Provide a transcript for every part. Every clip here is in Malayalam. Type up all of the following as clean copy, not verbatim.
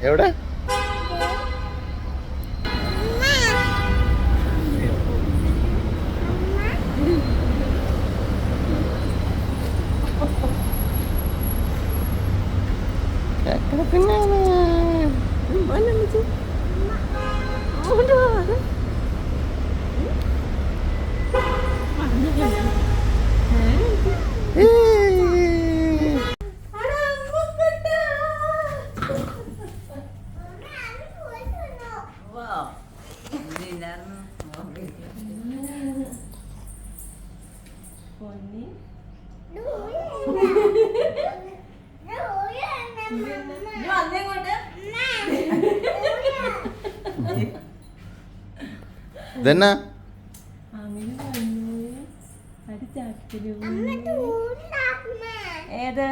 എവിടെ? ഇതെന്നാ? ഏത്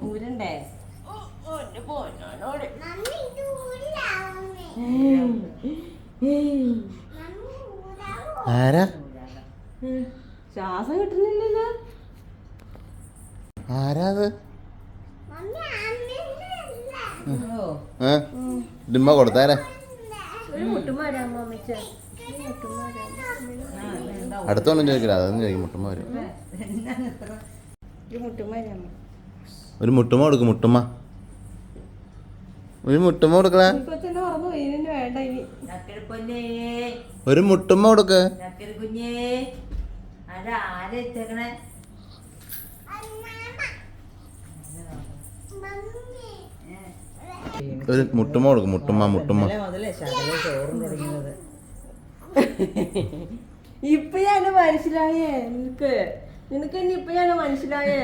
ഊരണ്ടേ? ആരാ? ശ്വാസം കിട്ടുന്നില്ലല്ലോ. ആരാ അത്? ഡിമ്മ കൊടുത്താരാ? അടുത്തോളം ചോദിക്കില്ല, അതൊന്നും ചോദിക്കും. മുട്ടുമ്മ വരും. ഒരു മുട്ടുമ്മ കൊടുക്കും. മുട്ടുമ്മ ഒരു മുട്ടുമ്മ കൊടുക്കള. ഒരു മുട്ടുമ്മ കൊടുക്ക്. ഒരു മുട്ടുമ്മ കൊടുക്കും. മുട്ടുമ്മ മുട്ടുമ്മ. ഇപ്പഴാണ് മനസ്സിലായേ നിനക്ക്? നിനക്ക് ഇനി ഇപ്പഴാണ് മനസ്സിലായേ?